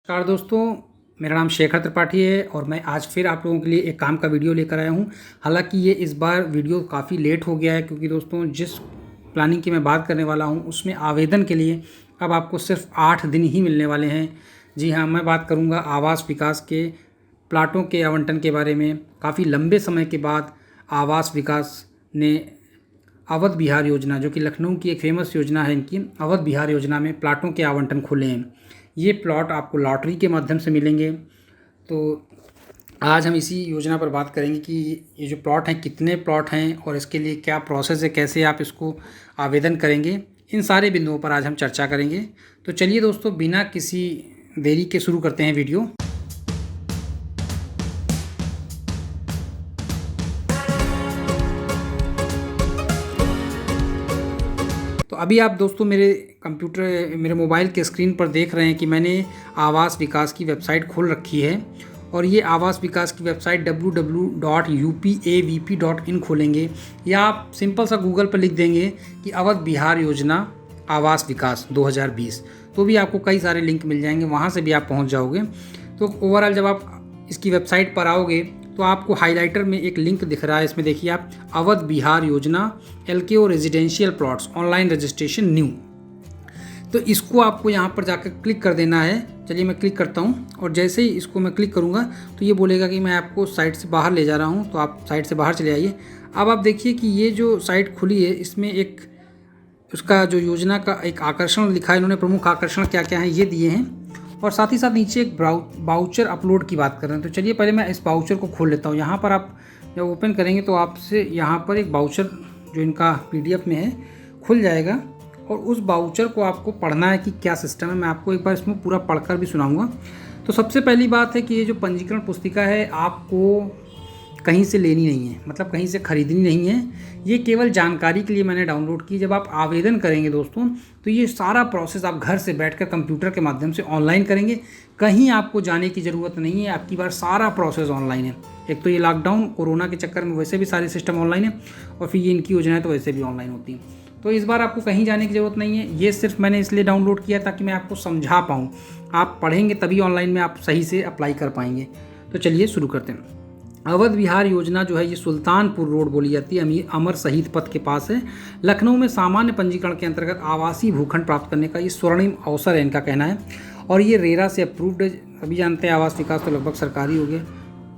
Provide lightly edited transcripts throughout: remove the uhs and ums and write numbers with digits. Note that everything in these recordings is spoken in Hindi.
नमस्कार दोस्तों, मेरा नाम शेखर त्रिपाठी है और मैं आज फिर आप लोगों के लिए एक काम का वीडियो लेकर आया हूं। हालांकि ये इस बार वीडियो काफ़ी लेट हो गया है क्योंकि दोस्तों जिस प्लानिंग की मैं बात करने वाला हूं उसमें आवेदन के लिए अब आपको सिर्फ 8 दिन ही मिलने वाले हैं। जी हाँ, मैं बात करूँगा आवास विकास के प्लाटों के आवंटन के बारे में। काफ़ी लंबे समय के बाद आवास विकास ने अवध बिहार योजना, जो कि लखनऊ की एक फेमस योजना है, इनकी अवध बिहार योजना में प्लाटों के आवंटन खुले हैं। ये प्लॉट आपको लॉटरी के माध्यम से मिलेंगे। तो आज हम इसी योजना पर बात करेंगे कि ये जो प्लॉट हैं कितने प्लॉट हैं और इसके लिए क्या प्रोसेस है, कैसे आप इसको आवेदन करेंगे, इन सारे बिंदुओं पर आज हम चर्चा करेंगे। तो चलिए दोस्तों, बिना किसी देरी के शुरू करते हैं वीडियो। तो अभी आप दोस्तों मेरे मोबाइल के स्क्रीन पर देख रहे हैं कि मैंने आवास विकास की वेबसाइट खोल रखी है और ये आवास विकास की वेबसाइट www.upavp.in खोलेंगे या आप सिंपल सा गूगल पर लिख देंगे कि अवध बिहार योजना आवास विकास 2020, तो भी आपको कई सारे लिंक मिल जाएंगे, वहाँ से भी आप पहुँच जाओगे। तो ओवरऑल जब आप इसकी वेबसाइट पर आओगे तो आपको हाइलाइटर में एक लिंक दिख रहा है, इसमें देखिए आप, अवध बिहार योजना LKO residential plots online registration new. तो इसको आपको यहाँ पर जाकर क्लिक कर देना है। चलिए मैं क्लिक करता हूँ और जैसे ही इसको मैं क्लिक करूँगा तो ये बोलेगा कि मैं आपको साइट से बाहर ले जा रहा हूँ, तो आप साइट से बाहर चले आइए। अब आप देखिए कि ये जो साइट खुली है इसमें एक उसका जो योजना का एक आकर्षण लिखा है, इन्होंने प्रमुख आकर्षण क्या क्या है ये दिए हैं और साथ ही साथ नीचे एक बाउचर अपलोड की बात कर रहे हैं। तो चलिए पहले मैं इस बाउचर को खोल लेता हूँ। यहाँ पर आप जब ओपन करेंगे तो आपसे यहाँ पर एक बाउचर जो इनका PDF में है खुल जाएगा और उस बाउचर को आपको पढ़ना है कि क्या सिस्टम है। मैं आपको एक बार इसमें पूरा पढ़कर भी सुनाऊंगा। तो सबसे पहली बात है कि ये जो पंजीकरण पुस्तिका है आपको कहीं से लेनी नहीं है, मतलब कहीं से ख़रीदनी नहीं है, ये केवल जानकारी के लिए मैंने डाउनलोड की। जब आप आवेदन करेंगे दोस्तों तो ये सारा प्रोसेस आप घर से बैठकर कंप्यूटर के माध्यम से ऑनलाइन करेंगे, कहीं आपको जाने की ज़रूरत नहीं है। आपकी बार सारा प्रोसेस ऑनलाइन है। एक तो ये लॉकडाउन कोरोना के चक्कर में वैसे भी सारे सिस्टम ऑनलाइन है और फिर ये इनकी योजनाएं तो वैसे भी ऑनलाइन होती हैं। तो इस बार आपको कहीं जाने की ज़रूरत नहीं है। ये सिर्फ मैंने इसलिए डाउनलोड किया ताकि मैं आपको समझा पाऊँ। आप पढ़ेंगे तभी ऑनलाइन में आप सही से अप्लाई कर पाएंगे। तो चलिए शुरू करते हैं। अवध विहार योजना जो है ये सुल्तानपुर रोड बोली जाती है, अमर शहीद पथ के पास है। लखनऊ में सामान्य पंजीकरण के अंतर्गत आवासीय भूखंड प्राप्त करने का ये स्वर्णिम अवसर है, इनका कहना है। और ये रेरा से अप्रूव्ड है। अभी जानते हैं आवास विकास तो लगभग सरकारी हो गया,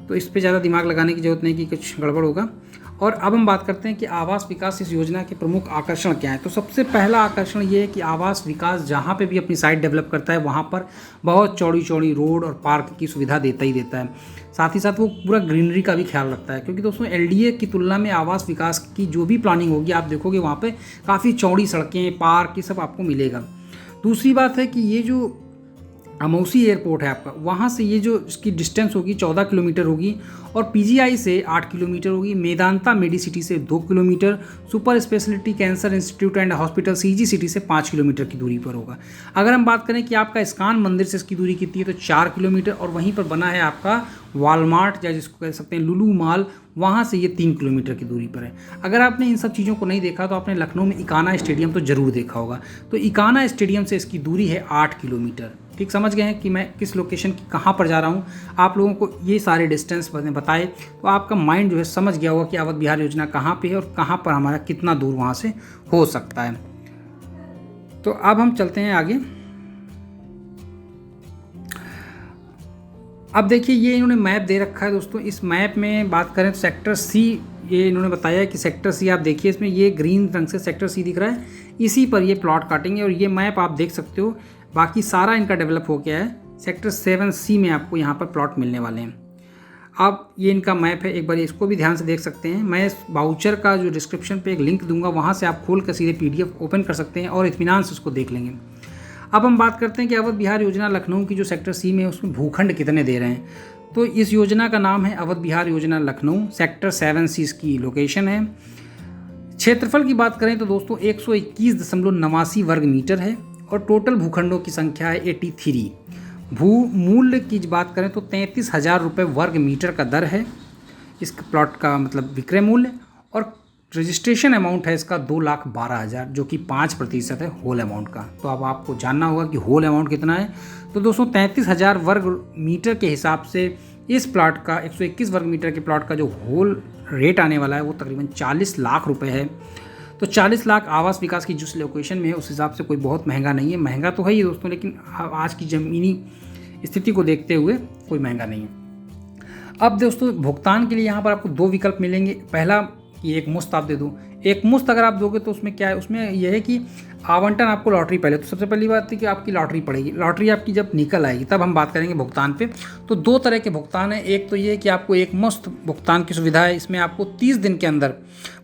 तो इस पर ज़्यादा दिमाग लगाने की ज़रूरत नहीं कि कुछ गड़बड़ होगा। और अब हम बात करते हैं कि आवास विकास इस योजना के प्रमुख आकर्षण क्या है। तो सबसे पहला आकर्षण ये है कि आवास विकास जहाँ पे भी अपनी साइट डेवलप करता है वहाँ पर बहुत चौड़ी चौड़ी रोड और पार्क की सुविधा देता ही देता है। साथ ही साथ वो पूरा ग्रीनरी का भी ख्याल रखता है, क्योंकि दोस्तों LDA की तुलना में आवास विकास की जो भी प्लानिंग होगी आप देखोगे वहाँ पर काफ़ी चौड़ी सड़कें, पार्क, ये सब आपको मिलेगा। दूसरी बात है कि ये जो अमौसी एयरपोर्ट है आपका, वहाँ से ये जो इसकी डिस्टेंस होगी 14 किलोमीटर होगी और PGI से 8 किलोमीटर होगी, मेदांता मेडिसिटी से 2 kilometre, super speciality cancer institute and hospital CG city से 5 किलोमीटर की दूरी पर होगा। अगर हम बात करें कि आपका इस्कान मंदिर से इसकी दूरी कितनी है तो 4 किलोमीटर, और वहीं पर बना है आपका वॉलमार्ट या जिसको कह सकते हैं लुलू मॉल, वहाँ से ये 3 किलोमीटर की दूरी पर है। अगर आपने इन सब चीज़ों को नहीं देखा तो आपने लखनऊ में इकाना स्टेडियम तो ज़रूर देखा होगा। तो इकाना स्टेडियम से इसकी दूरी है 8 किलोमीटर। ठीक समझ गए हैं कि मैं किस लोकेशन की कहाँ पर जा रहा हूँ। आप लोगों को ये सारे डिस्टेंस बताए तो आपका माइंड जो है समझ गया होगा कि अवध बिहार योजना कहाँ पे है और कहाँ पर हमारा कितना दूर वहाँ से हो सकता है। तो अब हम चलते हैं आगे। अब देखिए ये इन्होंने मैप दे रखा है दोस्तों। इस मैप में बात करें तो सेक्टर C, ये इन्होंने बताया कि सेक्टर C, आप देखिए इसमें ये ग्रीन रंग से सेक्टर C दिख रहा है, इसी पर ये प्लॉट काटेंगे और ये मैप आप देख सकते हो। बाकी सारा इनका डेवलप हो गया है। सेक्टर 7C में आपको यहाँ पर प्लॉट मिलने वाले हैं। अब ये इनका मैप है, एक बार इसको भी ध्यान से देख सकते हैं। मैं इस बाउचर का जो डिस्क्रिप्शन पे एक लिंक दूंगा, वहाँ से आप खोल कर सीधे PDF ओपन कर सकते हैं और इत्मीनान से उसको देख लेंगे। अब हम बात करते हैं कि अवध बिहार योजना लखनऊ की जो सेक्टर C में है उसमें भूखंड कितने दे रहे हैं। तो इस योजना का नाम है अवध बिहार योजना लखनऊ, सेक्टर 7C इसकी लोकेशन है। क्षेत्रफल की बात करें तो दोस्तों 121.89 वर्ग मीटर है और टोटल भूखंडों की संख्या है 83। भू मूल्य की बात करें तो 33,000 रुपये वर्ग मीटर का दर है इस प्लॉट का, मतलब विक्रय मूल्य। और रजिस्ट्रेशन अमाउंट है इसका 2,12,000 जो कि 5% है होल अमाउंट का। तो अब आपको जानना होगा कि होल अमाउंट कितना है। तो दोस्तों 33,000 वर्ग मीटर के हिसाब से इस प्लॉट का 121 वर्ग मीटर के प्लॉट का जो होल रेट आने वाला है वो तकरीबन 40 लाख रुपए है। तो 40 लाख आवास विकास की जिस लोकेशन में है उस हिसाब से कोई बहुत महंगा नहीं है। महंगा तो है ही दोस्तों, लेकिन आज की ज़मीनी स्थिति को देखते हुए कोई महंगा नहीं है। अब दोस्तों भुगतान के लिए यहाँ पर आपको 2 विकल्प मिलेंगे। पहला कि एक मुश्त आप दे दो। एक मुश्त अगर आप दोगे तो उसमें क्या है, उसमें यह है कि आवंटन आपको लॉटरी पहले, तो सबसे पहली बात है कि आपकी लॉटरी पड़ेगी। लॉटरी आपकी जब निकल आएगी तब हम बात करेंगे भुगतान पे। तो 2 तरह के भुगतान है। एक तो ये है कि आपको एक मुश्त भुगतान की सुविधा है। इसमें आपको 30 दिन के अंदर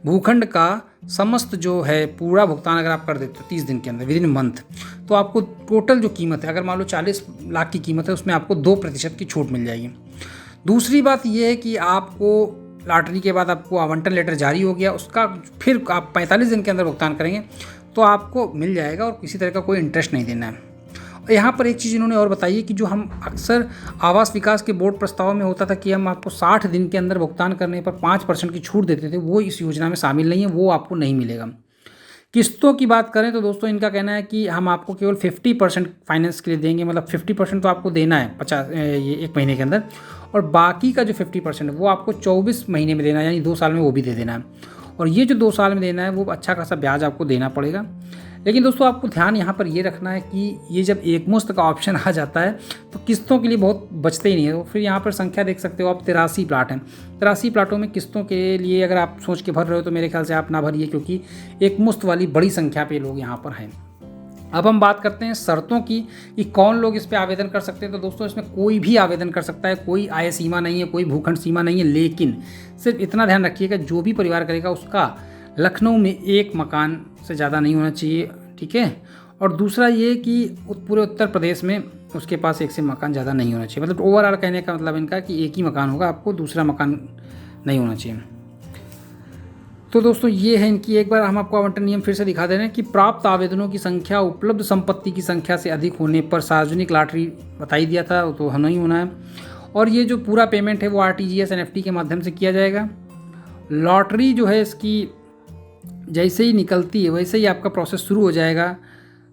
भूखंड का समस्त जो है पूरा भुगतान अगर आप कर देते हो 30 दिन के अंदर विद इन मंथ, तो आपको टोटल जो कीमत है, अगर मान लो 40 लाख की कीमत है, उसमें आपको 2% की छूट मिल जाएगी। दूसरी बात यह है कि आपको लॉटरी के बाद आपको आवंटन लेटर जारी हो गया, उसका फिर आप 45 दिन के अंदर भुगतान करेंगे तो आपको मिल जाएगा और किसी तरह का कोई इंटरेस्ट नहीं देना है। और यहाँ पर एक चीज़ इन्होंने और बताई है कि जो हम अक्सर आवास विकास के बोर्ड प्रस्ताव में होता था कि हम आपको 60 दिन के अंदर भुगतान करने पर 5% की छूट देते थे, वो इस योजना में शामिल नहीं है, वो आपको नहीं मिलेगा। किस्तों की बात करें तो दोस्तों इनका कहना है कि हम आपको केवल 50% फाइनेंस के लिए देंगे, मतलब 50% तो आपको देना है 1 महीने के अंदर, और बाकी का जो 50% है वो आपको 24 महीने में देना है, यानी 2 साल में वो भी दे देना है। और ये जो 2 साल में देना है वो अच्छा खासा ब्याज आपको देना पड़ेगा। लेकिन दोस्तों आपको ध्यान यहाँ पर ये रखना है कि ये जब एक मुश्त का ऑप्शन आ जाता है तो किस्तों के लिए बहुत बचते ही नहीं है। तो फिर यहाँ पर संख्या देख सकते हो आप, 83 प्लाट हैं। 83 प्लाटों में किस्तों के लिए अगर आप सोच के भर रहे हो तो मेरे ख्याल से आप ना भरिए, क्योंकि एक मुश्त वाली बड़ी संख्या पे लोग यहाँ पर हैं। अब हम बात करते हैं शर्तों की कि कौन लोग इस पर आवेदन कर सकते हैं। तो दोस्तों इसमें कोई भी आवेदन कर सकता है, कोई आय सीमा नहीं है, कोई भूखंड सीमा नहीं है, लेकिन सिर्फ इतना ध्यान रखिएगा जो भी परिवार करेगा उसका लखनऊ में 1 मकान से ज़्यादा नहीं होना चाहिए, ठीक है। और दूसरा ये कि पूरे उत्तर प्रदेश में उसके पास 1 से मकान ज़्यादा नहीं होना चाहिए। मतलब ओवरऑल कहने का मतलब इनका कि 1 ही मकान होगा, आपको दूसरा मकान नहीं होना चाहिए। तो दोस्तों ये है इनकी, एक बार हम आपको आवंटन नियम फिर से दिखा दे रहे हैं कि प्राप्त आवेदनों की संख्या उपलब्ध संपत्ति की संख्या से अधिक होने पर सार्वजनिक लॉटरी बताई दिया था, तो हम नहीं होना है। और ये जो पूरा पेमेंट है वो RTGS NEFT के माध्यम से किया जाएगा। लॉटरी जो है इसकी जैसे ही निकलती है वैसे ही आपका प्रोसेस शुरू हो जाएगा।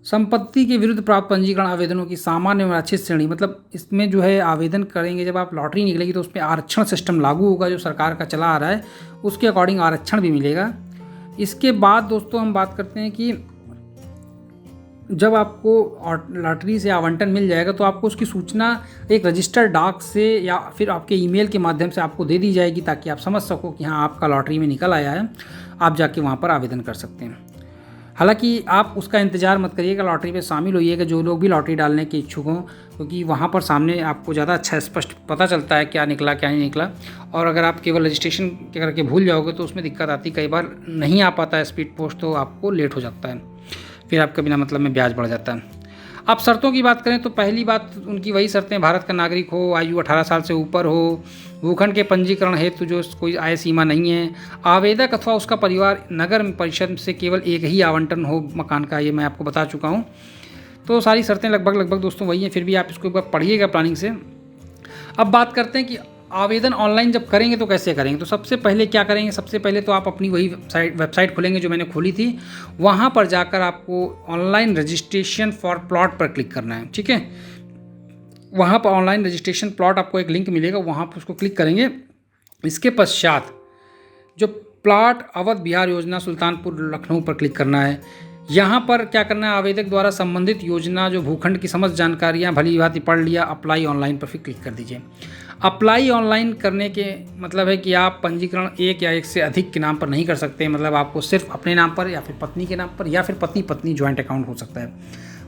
संपत्ति के विरुद्ध प्राप्त पंजीकरण आवेदनों की सामान्य और अच्छी श्रेणी, मतलब इसमें जो है आवेदन करेंगे जब आप लॉटरी निकलेगी तो उसमें आरक्षण सिस्टम लागू होगा जो सरकार का चला आ रहा है, उसके अकॉर्डिंग आरक्षण भी मिलेगा। इसके बाद दोस्तों हम बात करते हैं कि जब आपको लॉटरी से आवंटन मिल जाएगा तो आपको उसकी सूचना एक रजिस्टर्ड डाक से या फिर आपके ईमेल के माध्यम से आपको दे दी जाएगी, ताकि आप समझ सको कि हाँ आपका लॉटरी में निकल आया है, आप जाके वहाँ पर आवेदन कर सकते हैं। हालांकि आप उसका इंतज़ार मत करिएगा, लॉटरी में शामिल होइएगा जो लोग भी लॉटरी डालने के इच्छुक हों, क्योंकि वहाँ पर सामने आपको ज़्यादा अच्छा स्पष्ट पता चलता है क्या निकला क्या नहीं निकला। और अगर आप केवल रजिस्ट्रेशन करके भूल जाओगे तो उसमें दिक्कत आती, कई बार नहीं आ पाता है स्पीड पोस्ट, तो आपको लेट हो जाता है, फिर आपका बिना मतलब में ब्याज बढ़ जाता है। अब शर्तों की बात करें तो पहली बात उनकी वही शर्तें, भारत का नागरिक हो, आयु 18 साल से ऊपर हो, भूखंड के पंजीकरण हेतु जो कोई आय सीमा नहीं है, आवेदक अथवा उसका परिवार नगर परिषद से केवल 1 ही आवंटन हो मकान का, ये मैं आपको बता चुका हूँ। तो सारी शर्तें लगभग दोस्तों वही हैं, फिर भी आप इसको एक बार पढ़िएगा प्लानिंग से। अब बात करते हैं कि आवेदन ऑनलाइन जब करेंगे तो कैसे करेंगे। तो सबसे पहले क्या करेंगे, सबसे पहले तो आप अपनी वही वेबसाइट खोलेंगे जो मैंने खोली थी, वहाँ पर जाकर आपको ऑनलाइन रजिस्ट्रेशन फॉर प्लॉट पर क्लिक करना है, ठीक है। वहाँ पर ऑनलाइन रजिस्ट्रेशन प्लॉट आपको एक लिंक मिलेगा, वहाँ पर उसको क्लिक करेंगे। इसके पश्चात जो प्लॉट अवध बिहार योजना सुल्तानपुर लखनऊ पर क्लिक करना है। यहाँ पर क्या करना है, आवेदक द्वारा संबंधित योजना जो भूखंड की समस्त जानकारियाँ भली भांति पढ़ लिया, अप्लाई ऑनलाइन पर फिर क्लिक कर दीजिए। अप्लाई ऑनलाइन करने के मतलब है कि आप पंजीकरण 1 या 1 से अधिक के नाम पर नहीं कर सकते, मतलब आपको सिर्फ अपने नाम पर या फिर पत्नी के नाम पर या फिर पति पत्नी ज्वाइंट अकाउंट हो सकता है।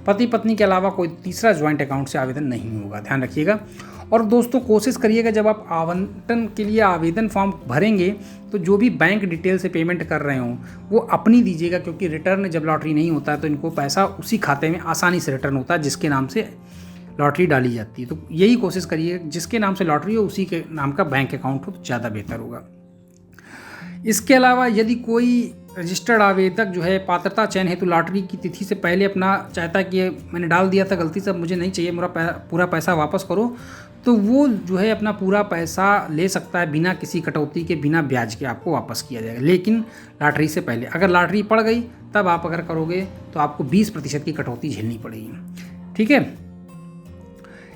पति पत्नी के अलावा कोई तीसरा ज्वाइंट अकाउंट से आवेदन नहीं होगा, ध्यान रखिएगा। और दोस्तों कोशिश करिएगा जब आप आवंटन के लिए आवेदन फॉर्म भरेंगे तो जो भी बैंक डिटेल से पेमेंट कर रहे हों वो अपनी दीजिएगा, क्योंकि रिटर्न जब लॉटरी नहीं होता है तो इनको पैसा उसी खाते में आसानी से रिटर्न होता है जिसके नाम से लॉटरी डाली जाती है। तो यही कोशिश करिए जिसके नाम से लॉटरी हो उसी के नाम का बैंक अकाउंट हो तो ज़्यादा बेहतर होगा। इसके अलावा यदि कोई रजिस्टर्ड आवेदक जो है पात्रता चयन हेतु लॉटरी की तिथि से पहले अपना चाहता है कि मैंने डाल दिया था गलती से, मुझे नहीं चाहिए, मेरा पूरा पैसा वापस करो, तो वो जो है अपना पूरा पैसा ले सकता है बिना किसी कटौती के, बिना ब्याज के आपको वापस किया जाएगा। लेकिन लॉटरी से पहले, अगर लॉटरी पड़ गई तब आप अगर करोगे तो आपको 20% की कटौती झेलनी पड़ेगी। ठीक है,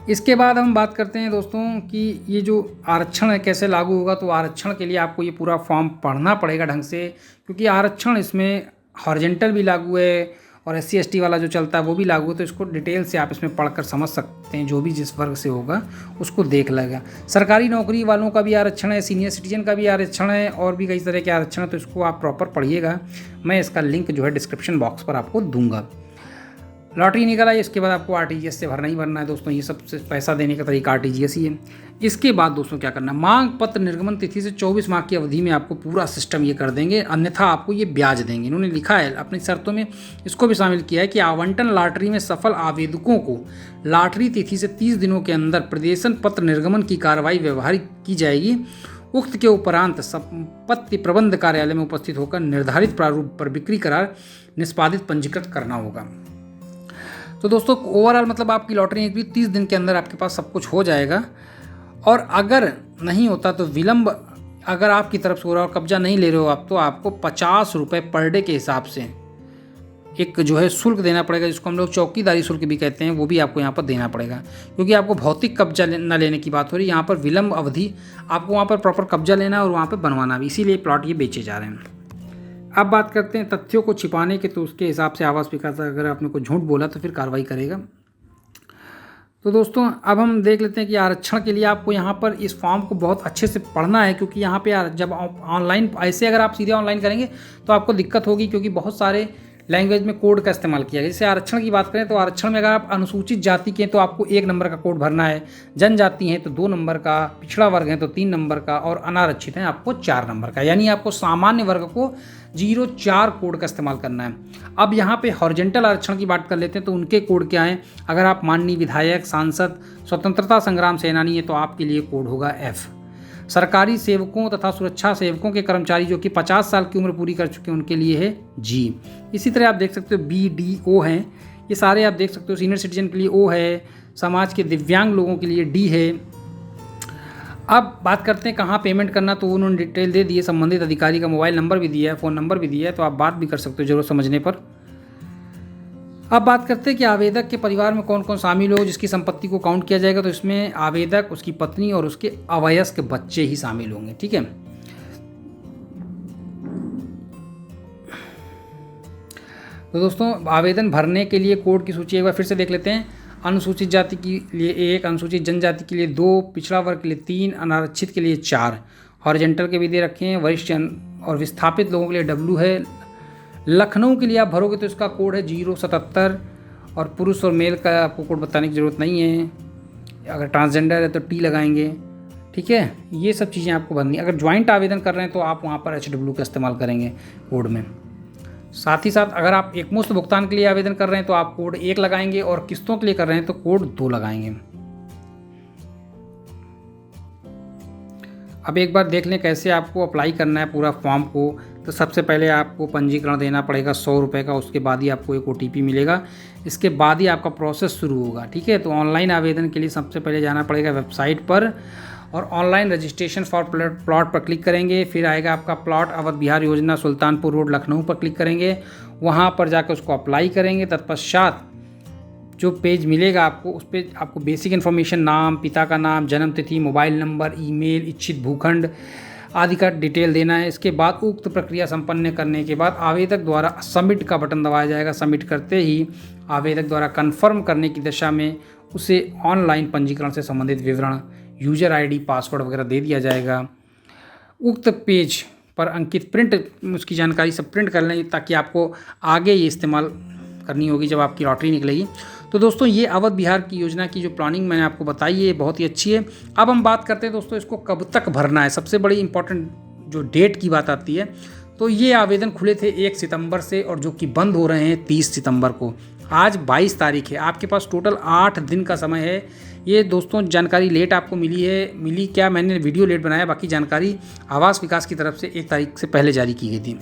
इसके बाद हम बात करते हैं दोस्तों कि ये जो आरक्षण है कैसे लागू होगा। तो आरक्षण के लिए आपको ये पूरा फॉर्म पढ़ना पड़ेगा ढंग से, क्योंकि आरक्षण इसमें हॉरिजेंटल भी लागू है और SC/ST वाला जो चलता है वो भी लागू है। तो इसको डिटेल से आप इसमें पढ़कर समझ सकते हैं, जो भी जिस वर्ग से होगा उसको देख लेगा। सरकारी नौकरी वालों का भी आरक्षण है, सीनियर सिटीजन का भी आरक्षण है और भी कई तरह के आरक्षण है, तो इसको आप प्रॉपर पढ़िएगा। मैं इसका लिंक जो है डिस्क्रिप्शन बॉक्स पर आपको दूंगा। लॉटरी निकल आई, इसके बाद आपको RTGS से भरना ही भरना है दोस्तों। ये सबसे पैसा देने का तरीका RTGS ही है। इसके बाद दोस्तों क्या करना है, मांग पत्र निर्गमन तिथि से 24 माह की अवधि में आपको पूरा सिस्टम ये कर देंगे, अन्यथा आपको ये ब्याज देंगे। इन्होंने लिखा है अपनी शर्तों में, इसको भी शामिल किया है कि आवंटन लॉटरी में सफल आवेदकों को लॉटरी तिथि से 30 दिनों के अंदर प्रदेशन पत्र निर्गमन की कार्रवाई व्यवहारिक की जाएगी। उक्त के उपरांत संपत्ति प्रबंध कार्यालय में उपस्थित होकर निर्धारित प्रारूप पर बिक्री करार निष्पादित पंजीकृत करना होगा। तो दोस्तों ओवरऑल मतलब आपकी लॉटरी निकली, 30 दिन के अंदर आपके पास सब कुछ हो जाएगा। और अगर नहीं होता तो विलंब अगर आपकी तरफ से हो रहा है और कब्जा नहीं ले रहे हो आप, तो आपको 50 रुपये पर डे के हिसाब से एक जो है शुल्क देना पड़ेगा, जिसको हम लोग चौकीदारी शुल्क भी कहते हैं, वो भी आपको यहाँ पर देना पड़ेगा। क्योंकि आपको भौतिक कब्जा न लेने की बात हो रही है, यहाँ पर विलंब अवधि आपको वहाँ पर प्रॉपर कब्जा लेना है और वहाँ पर बनवाना भी, इसीलिए प्लॉट ये बेचे जा रहे हैं। अब बात करते हैं तथ्यों को छिपाने के, तो उसके हिसाब से आवास विकास अगर आपने कोई झूठ बोला तो फिर कार्रवाई करेगा। तो दोस्तों अब हम देख लेते हैं कि आरक्षण के लिए आपको यहाँ पर इस फॉर्म को बहुत अच्छे से पढ़ना है, क्योंकि यहाँ पे जब ऑनलाइन ऐसे अगर आप सीधे ऑनलाइन करेंगे तो आपको दिक्कत होगी, क्योंकि बहुत सारे लैंग्वेज में कोड का इस्तेमाल किया गया। जैसे आरक्षण की बात करें तो आरक्षण में अगर आप अनुसूचित जाति के हैं तो आपको 1 नंबर का कोड भरना है, जनजाति हैं तो 2 नंबर का, पिछड़ा वर्ग है तो 3 नंबर का और अनारक्षित हैं आपको 4 नंबर का। यानी आपको सामान्य वर्ग को 04 कोड का इस्तेमाल करना है। अब यहाँ पे हॉरिजेंटल आरक्षण की बात कर लेते हैं तो उनके कोड क्या हैं। अगर आप माननीय विधायक, सांसद, स्वतंत्रता संग्राम सेनानी हैं तो आपके लिए कोड होगा F। सरकारी सेवकों तथा सुरक्षा सेवकों के कर्मचारी जो कि 50 साल की उम्र पूरी कर चुके हैं उनके लिए है G। इसी तरह आप देख सकते हो BDO हैं, ये सारे आप देख सकते हो। सीनियर सिटीजन के लिए O है, समाज के दिव्यांग लोगों के लिए D है। अब बात करते हैं कहाँ पेमेंट करना, तो उन्होंने डिटेल दे दी है, संबंधित अधिकारी का मोबाइल नंबर भी दिया है, फ़ोन नंबर भी दिया है, तो आप बात भी कर सकते हो जरूरत समझने पर। अब बात करते हैं कि आवेदक के परिवार में कौन कौन शामिल हो जिसकी संपत्ति को काउंट किया जाएगा। तो इसमें आवेदक, उसकी पत्नी और उसके अवयस्क बच्चे ही शामिल होंगे। ठीक है, तो दोस्तों आवेदन भरने के लिए कोड की सूची एक बार फिर से देख लेते हैं। अनुसूचित जाति के लिए 1, अनुसूचित जनजाति के लिए 2, पिछड़ा वर्ग के लिए 3, अनारक्षित के लिए 4, हॉरिजेंटल के भी दे रखे हैं। वरिष्ठ और विस्थापित लोगों के लिए W है। लखनऊ के लिए आप भरोगे तो इसका कोड है 077 और पुरुष और मेल का आपको कोड बताने की ज़रूरत नहीं है। अगर ट्रांसजेंडर है तो T लगाएंगे। ठीक है, ये सब चीज़ें आपको भरनी। अगर ज्वाइंट आवेदन कर रहे हैं तो आप वहाँ पर HW का इस्तेमाल करेंगे कोड में। साथ ही साथ अगर आप एकमुश्त भुगतान के लिए आवेदन कर रहे हैं तो आप कोड 1 लगाएंगे और किस्तों के लिए कर रहे हैं तो कोड 2 लगाएंगे। अब एक बार देख लें कैसे आपको अप्लाई करना है पूरा फॉर्म को। तो सबसे पहले आपको पंजीकरण देना पड़ेगा 100 रुपये का, उसके बाद ही आपको एक OTP मिलेगा, इसके बाद ही आपका प्रोसेस शुरू होगा। ठीक है, तो ऑनलाइन आवेदन के लिए सबसे पहले जाना पड़ेगा वेबसाइट पर और ऑनलाइन रजिस्ट्रेशन फॉर प्लॉट पर क्लिक करेंगे। फिर आएगा आपका प्लॉट अवध बिहार योजना सुल्तानपुर रोड लखनऊ पर क्लिक करेंगे, वहाँ पर जाकर उसको अप्लाई करेंगे। तत्पश्चात जो पेज मिलेगा आपको, उस पर आपको बेसिक इन्फॉर्मेशन, नाम, पिता का नाम, जन्म तिथि, मोबाइल नंबर, ईमेल, इच्छित भूखंड आदि का डिटेल देना है। इसके बाद उक्त प्रक्रिया संपन्न करने के बाद आवेदक द्वारा सबमिट का बटन दबाया जाएगा। सबमिट करते ही आवेदक द्वारा कन्फर्म करने की दिशा में उसे ऑनलाइन पंजीकरण से संबंधित विवरण, यूजर ID, पासवर्ड वगैरह दे दिया जाएगा। उक्त पेज पर अंकित प्रिंट, उसकी जानकारी सब प्रिंट कर लें ताकि आपको आगे ये इस्तेमाल करनी होगी जब आपकी लॉटरी निकलेगी। तो दोस्तों ये अवध बिहार की योजना की जो प्लानिंग मैंने आपको बताई है बहुत ही अच्छी है। अब हम बात करते हैं दोस्तों इसको कब तक भरना है। सबसे बड़ी इंपॉर्टेंट जो डेट की बात आती है, तो ये आवेदन खुले थे 1 सितंबर से और जो कि बंद हो रहे हैं 30 सितंबर को। आज 22 तारीख है, आपके पास टोटल 8 दिन का समय है ये दोस्तों जानकारी लेट आपको मिली क्या, मैंने वीडियो लेट बनाया, बाकी जानकारी आवास विकास की तरफ से 1 तारीख से पहले जारी की गई थी।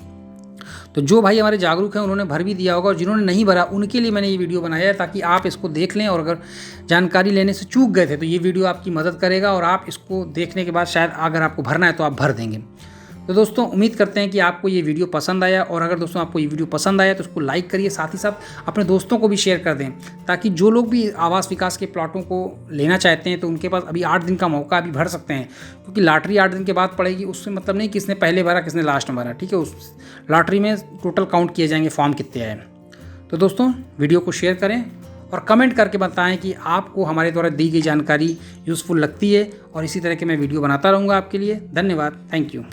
तो जो भाई हमारे जागरूक हैं उन्होंने भर भी दिया होगा, और जिन्होंने नहीं भरा उनके लिए मैंने ये वीडियो बनाया है, ताकि आप इसको देख लें, और अगर जानकारी लेने से चूक गए थे तो ये वीडियो आपकी मदद करेगा, और आप इसको देखने के बाद शायद अगर आपको भरना है तो आप भर देंगे। तो दोस्तों उम्मीद करते हैं कि आपको ये वीडियो पसंद आया, और अगर दोस्तों आपको ये वीडियो पसंद आया तो उसको लाइक करिए, साथ ही साथ अपने दोस्तों को भी शेयर कर दें, ताकि जो लोग भी आवास विकास के प्लॉटों को लेना चाहते हैं तो उनके पास अभी 8 दिन का मौका अभी भर सकते हैं, क्योंकि लॉटरी 8 दिन के बाद पड़ेगी। उससे मतलब नहीं किसने पहले भरा किसने लास्ट में भरा, ठीक है, उस लॉटरी में टोटल काउंट किए जाएंगे फॉर्म कितने आए। तो दोस्तों वीडियो को शेयर करें और कमेंट करके बताएं कि आपको हमारे द्वारा दी गई जानकारी यूज़फुल लगती है, और इसी तरह के मैं वीडियो बनाता रहूँगा आपके लिए। धन्यवाद, थैंक यू।